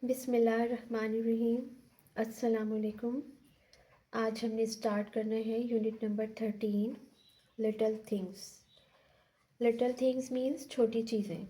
بسم اللہ الرحمن الرحیم۔ السلام علیکم۔ آج ہم نے اسٹارٹ کرنا ہے unit number 13 little things. Little things means چھوٹی چیزیں۔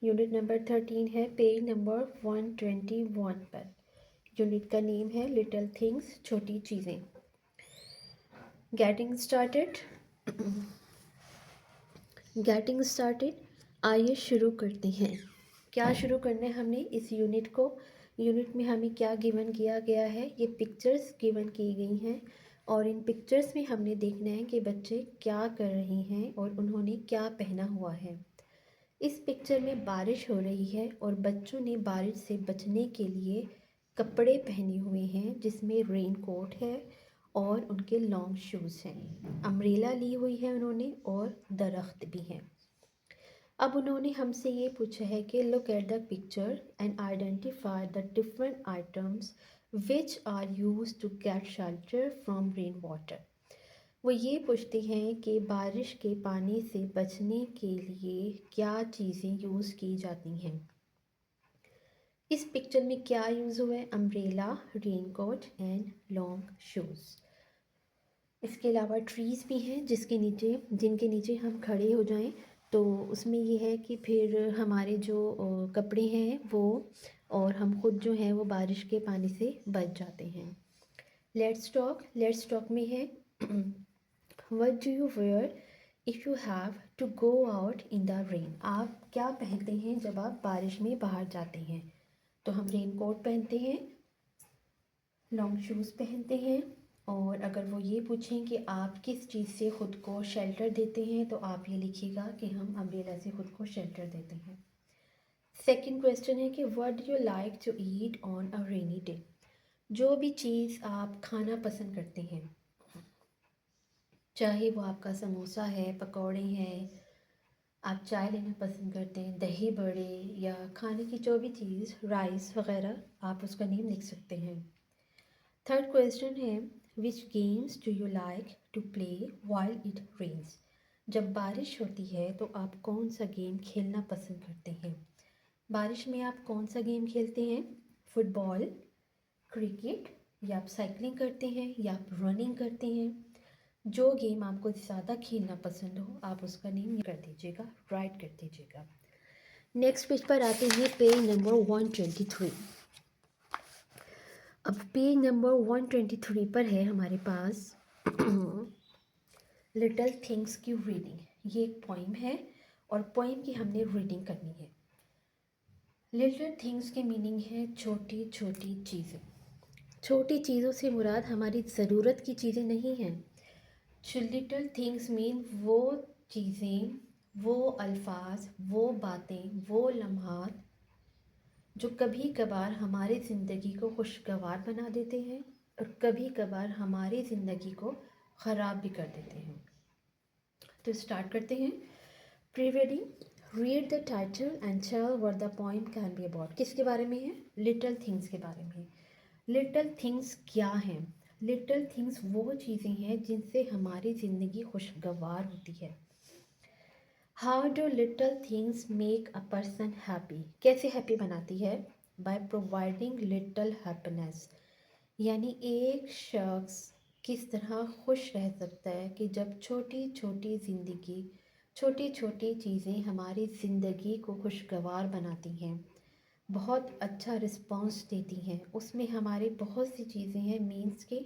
یونٹ نمبر 13 ہے پیج نمبر 121 پر۔ یونٹ کا نیم ہے لٹل تھنگس، چھوٹی چیزیں۔ گیٹنگ اسٹارٹیڈ گیٹنگ اسٹارٹیڈ آئیے شروع کرتے ہیں۔ کیا شروع کرنا ہے ہم نے اس یونٹ میں ہمیں کیا گیون کیا گیا ہے؟ یہ پکچرز گیون کی گئی ہیں اور ان پکچرز میں ہم نے دیکھنا ہے کہ بچے کیا کر رہے ہیں اور انہوں نے کیا پہنا ہوا ہے۔ اس پکچر میں بارش ہو رہی ہے اور بچوں نے بارش سے بچنے کے لیے کپڑے پہنے ہوئے ہیں، جس میں رین کوٹ ہے اور ان کے لانگ شوز ہیں۔ امبریلا لی ہوئی ہے انہوں نے اور درخت بھی ہیں۔ اب انہوں نے ہم سے یہ پوچھا ہے کہ look at the picture and identify the different items which are use to get shelter from rain water. وہ یہ پوچھتے ہیں کہ بارش کے پانی سے بچنے کے لیے کیا چیزیں یوز کی جاتی ہیں۔ اس پکچر میں کیا یوز ہوا ہے؟ Umbrella, raincoat and long shoes. اس کے علاوہ ٹریز بھی ہیں جن کے نیچے ہم کھڑے ہو جائیں تو اس میں یہ ہے کہ پھر ہمارے جو کپڑے ہیں وہ اور ہم خود جو ہیں وہ بارش کے پانی سے بچ جاتے ہیں۔ لیٹس ٹاک میں ہے what do you wear if you have to go out in the rain. آپ کیا پہنتے ہیں جب آپ بارش میں باہر جاتے ہیں؟ تو ہم رین کوٹ پہنتے ہیں، لانگ شوز پہنتے ہیں، اور اگر وہ یہ پوچھیں کہ آپ کس چیز سے خود کو شیلٹر دیتے ہیں تو آپ یہ لکھیے گا کہ ہم امبریلا سے خود کو شیلٹر دیتے ہیں۔ سیکنڈ کویسچن ہے کہ what do you like to eat on a rainy day۔ جو بھی چیز آپ کھانا پسند کرتے ہیں، چاہے وہ آپ کا سموسا ہے، پکوڑے ہیں، آپ چائے لینا پسند کرتے ہیں، دہی بڑے، یا کھانے کی جو بھی چیز، رائس وغیرہ، آپ اس کا نیم لکھ سکتے ہیں۔ تھرڈ کویسچن ہے which games do you like to play while it rains۔ جب بارش ہوتی ہے تو آپ کون سا گیم کھیلنا پسند کرتے ہیں؟ بارش میں آپ کون سا گیم کھیلتے ہیں؟ فٹ بال، کرکٹ، یا آپ سائیکلنگ کرتے ہیں، یا آپ رننگ کرتے ہیں؟ جو گیم آپ کو زیادہ کھیلنا پسند ہو آپ اس کا نیم کر دیجیے گا، رائٹ کر دیجیے گا۔ نیکسٹ پیج پر آتے ہیں پیج نمبر 123۔ اب پیج نمبر 123 پر ہے ہمارے پاس لٹل تھنگس کی ریڈنگ۔ یہ ایک پوئم ہے اور پوئم کی ہم نے ریڈنگ کرنی ہے۔ لٹل تھنگس کے میننگ ہے چھوٹی چھوٹی چیزیں۔ چھوٹی چیزوں سے مراد ہماری ضرورت کی چیزیں نہیں ہیں۔ لٹل تھنگس مین وہ چیزیں، وہ الفاظ، وہ باتیں، وہ لمحات جو کبھی کبھار ہماری زندگی کو خوشگوار بنا دیتے ہیں اور کبھی کبھار ہماری زندگی کو خراب بھی کر دیتے ہیں۔ تو اسٹارٹ کرتے ہیں۔ Pre reading, read the title and tell what the poem can be about۔ کس کے بارے میں ہے؟ لٹل تھنگس کے بارے میں۔ لٹل تھنگس کیا ہیں؟ لٹل تھنگس وہ چیزیں ہیں جن سے ہماری زندگی خوشگوار ہوتی ہے۔ How do little things make a person happy؟ کیسے ہیپی بناتی ہے؟ By providing little happiness۔ یعنی ایک شخص کس طرح خوش رہ سکتا ہے کہ جب چھوٹی چھوٹی چیزیں ہماری زندگی کو خوشگوار بناتی ہیں، بہت اچھا رسپانس دیتی ہیں۔ اس میں ہماری بہت سی چیزیں ہیں، مینس کہ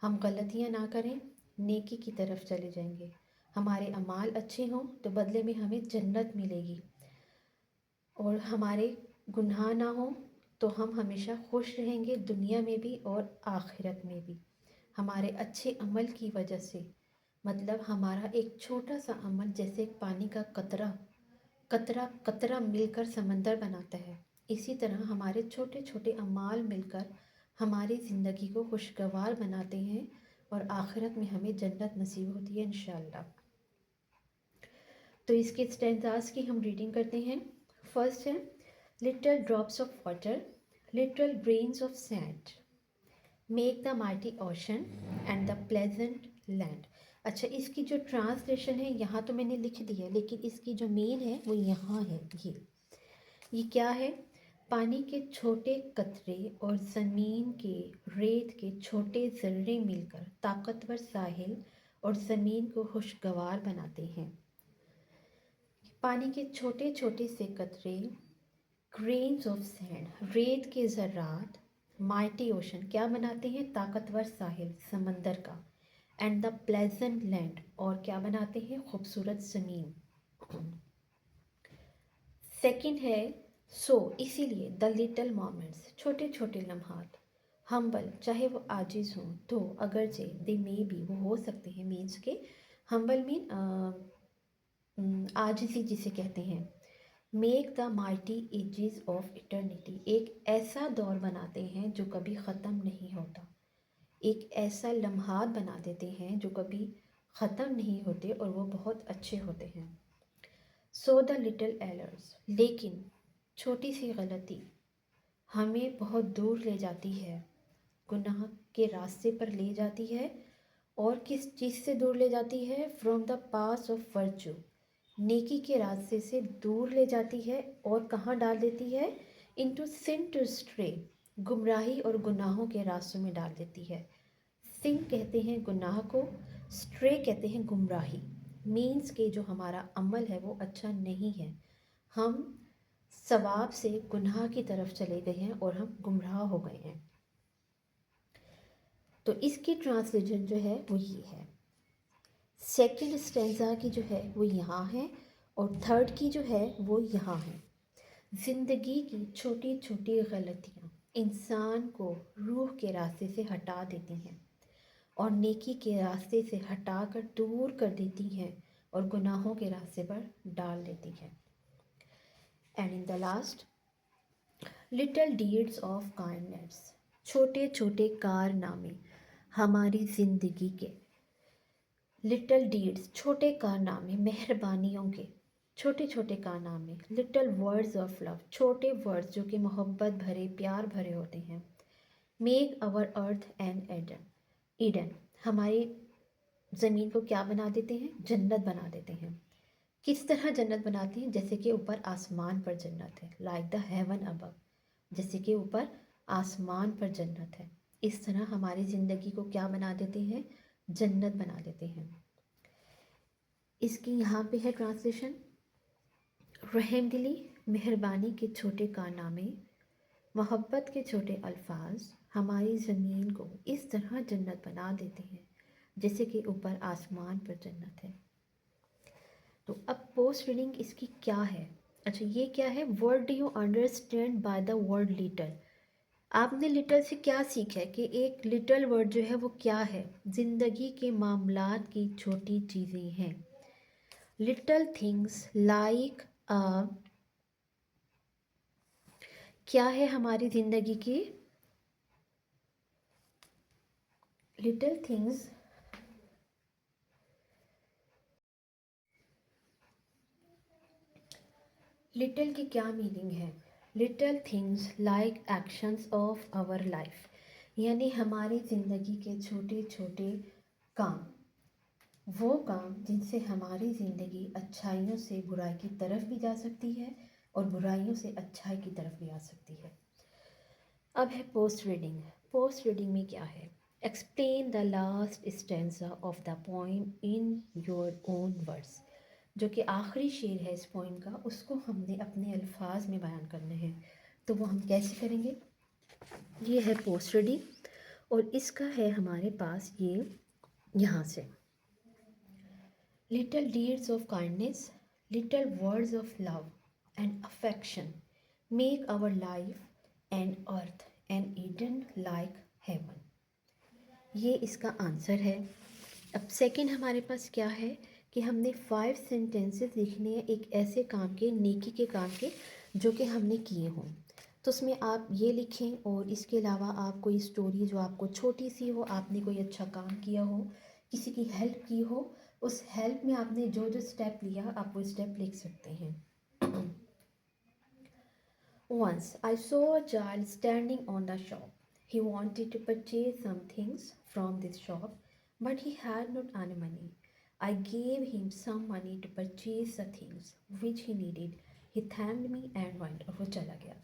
ہم غلطیاں نہ کریں، نیکی کی طرف چلے جائیں گے۔ ہمارے اعمال اچھے ہوں تو بدلے میں ہمیں جنت ملے گی، اور ہمارے گناہ نہ ہوں تو ہم ہمیشہ خوش رہیں گے، دنیا میں بھی اور آخرت میں بھی۔ ہمارے اچھے عمل کی وجہ سے، مطلب ہمارا ایک چھوٹا سا عمل جیسے ایک پانی کا قطرہ مل کر سمندر بناتا ہے، اسی طرح ہمارے چھوٹے چھوٹے اعمال مل کر ہماری زندگی کو خوشگوار بناتے ہیں اور آخرت میں ہمیں جنت نصیب ہوتی ہے انشاءاللہ۔ تو اس کے اسٹینزاز کی ہم ریڈنگ کرتے ہیں۔ فرسٹ ہے little drops of water, little grains of sand make the mighty ocean and the pleasant land. اچھا، اس کی جو ٹرانسلیشن ہے یہاں تو میں نے لکھ دی ہے، لیکن اس کی جو مین ہے وہ یہاں ہے۔ یہ کیا ہے؟ پانی کے چھوٹے قطرے اور زمین کے ریت کے چھوٹے ذرے مل کر طاقتور ساحل اور زمین کو خوشگوار بناتے ہیں۔ پانی کے چھوٹے چھوٹے سے قطرے، گرینز آف سینڈ، ریت کے ذرات، مائٹی اوشن کیا بناتے ہیں؟ طاقتور ساحل سمندر کا، اینڈ دا پلیزنٹ لینڈ، اور کیا بناتے ہیں؟ خوبصورت زمین۔ سیکنڈ ہے سو، اسی لیے دا لٹل مومنٹس، چھوٹے چھوٹے لمحات، ہمبل چاہے وہ عاجز ہوں تو اگرچہ دے میں بھی وہ ہو سکتے ہیں، مینس کے ہمبل مین عاجزی جسے کہتے ہیں، make the mighty ages of eternity, ایک ایسا دور بناتے ہیں جو کبھی ختم نہیں ہوتا، ایک ایسا لمحات بنا دیتے ہیں جو کبھی ختم نہیں ہوتے اور وہ بہت اچھے ہوتے ہیں۔ سو دا لٹل ایررز، لیکن چھوٹی سی غلطی ہمیں بہت دور لے جاتی ہے، گناہ کے راستے پر لے جاتی ہے، اور کس چیز سے دور لے جاتی ہے؟ From the pass of virtue, نیکی کے راستے سے دور لے جاتی ہے، اور کہاں ڈال دیتی ہے؟ انٹو سن ٹو اسٹرے، گمراہی اور گناہوں کے راستوں میں ڈال دیتی ہے۔ سن کہتے ہیں گناہ کو، اسٹرے کہتے ہیں گمراہی، مینس کہ جو ہمارا عمل ہے وہ اچھا نہیں ہے، ہم ثواب سے گناہ کی طرف چلے گئے ہیں اور ہم گمراہ ہو گئے ہیں۔ تو اس کی ٹرانسلیشن جو ہے وہ یہ ہے، سیکنڈ اسٹینزا کی جو ہے وہ یہاں ہے، اور تھرڈ کی جو ہے وہ یہاں ہے۔ زندگی کی چھوٹی چھوٹی غلطیاں انسان کو روح کے راستے سے ہٹا دیتی ہیں، اور نیکی کے راستے سے ہٹا کر دور کر دیتی ہیں، اور گناہوں کے راستے پر ڈال دیتی ہیں۔ And in the last, little deeds of kindness, چھوٹے چھوٹے کارنامے ہماری زندگی کے، لٹل ڈیڈس چھوٹے کارنامے مہربانیوں کے، چھوٹے چھوٹے کارنامے، لٹل ورڈز آف لو چھوٹے ورڈز جو کہ محبت بھرے پیار بھرے ہوتے ہیں، میک اور ارتھ اینڈ ایڈن ہماری زمین کو کیا بنا دیتے ہیں؟ جنت بنا دیتے ہیں۔ کس طرح جنت بناتے ہیں؟ جیسے کہ اوپر آسمان پر جنت ہے، لائک دا ہیون ابو، جیسے کہ اوپر آسمان پر جنت ہے، اس طرح ہماری زندگی کو کیا بنا دیتے ہیں؟ جنت بنا دیتے ہیں۔ اس کی یہاں پہ ہے ٹرانسلیشن، رحم دلی، مہربانی کے چھوٹے کارنامے، محبت کے چھوٹے الفاظ ہماری زمین کو اس طرح جنت بنا دیتے ہیں جیسے کہ اوپر آسمان پر جنت ہے۔ تو اب پوسٹ ریڈنگ اس کی کیا ہے؟ اچھا یہ کیا ہے؟ Word do you understand by the word little? آپ نے لٹل سے کیا سیکھا ہے کہ ایک لٹل ورڈ جو ہے وہ کیا ہے؟ زندگی کے معاملات کی چھوٹی چیزیں ہیں، لٹل تھنگس لائک کیا ہے ہماری زندگی کی؟ لٹل تھنگس لٹل کی کیا میننگ ہے؟ Little things like actions of our life, یعنی ہماری زندگی کے چھوٹے چھوٹے کام، وہ کام جن سے ہماری زندگی اچھائیوں سے برائی کی طرف بھی جا سکتی ہے اور برائیوں سے اچھائی کی طرف بھی آ سکتی ہے۔ اب ہے پوسٹ ریڈنگ۔ پوسٹ ریڈنگ میں کیا ہے؟ Explain the last stanza of the poem in your own words, جو کہ آخری شعر ہے اس پوئم کا، اس کو ہم نے اپنے الفاظ میں بیان کرنے ہیں، تو وہ ہم کیسے کریں گے؟ یہ ہے پوسٹ ریڈنگ، اور اس کا ہے ہمارے پاس یہ یہاں سے، little deeds of kindness, little words of love and affection make our life and earth and Eden like heaven, یہ اس کا آنسر ہے۔ اب سیکنڈ ہمارے پاس کیا ہے کہ ہم نے 5 سینٹینسز لکھنے ہیں ایک ایسے کام کے، نیکی کے کام کے جو کہ ہم نے کیے ہوں، تو اس میں آپ یہ لکھیں، اور اس کے علاوہ آپ کوئی سٹوری جو آپ کو چھوٹی سی ہو، آپ نے کوئی اچھا کام کیا ہو، کسی کی ہیلپ کی ہو، اس ہیلپ میں آپ نے جو جو سٹیپ لیا آپ وہ سٹیپ لکھ سکتے ہیں۔ Once I saw a child standing on the shop. He wanted to purchase some things from this shop, but he had not any money. I gave him some money to purchase the things which he needed. He thanked me and went. اور وہ چلا گیا۔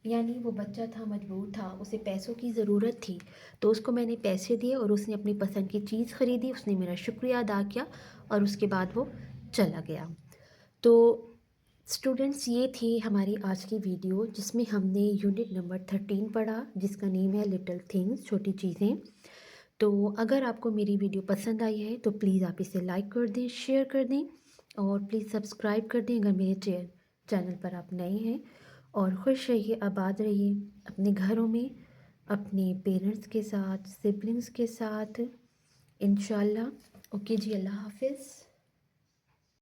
یعنی وہ بچہ تھا، مجبور تھا، اسے پیسوں کی ضرورت تھی، تو اس کو میں نے پیسے دیے اور اس نے اپنی پسند کی چیز خریدی، اس نے میرا شکریہ ادا کیا اور اس کے بعد وہ چلا گیا۔ تو اسٹوڈنٹس، یہ تھی ہماری آج کی ویڈیو جس میں ہم نے یونٹ نمبر 13 پڑھا، جس کا نیم ہے لٹل تھنگس، چھوٹی چیزیں۔ تو اگر آپ کو میری ویڈیو پسند آئی ہے تو پلیز آپ اسے لائک کر دیں، شیئر کر دیں اور پلیز سبسکرائب کر دیں اگر میرے چینل پر آپ نئے ہیں۔ اور خوش رہیے، آباد رہیے اپنے گھروں میں، اپنے پیرنٹس کے ساتھ، سبلنگس کے ساتھ، انشاءاللہ۔ اوکے جی، اللہ حافظ۔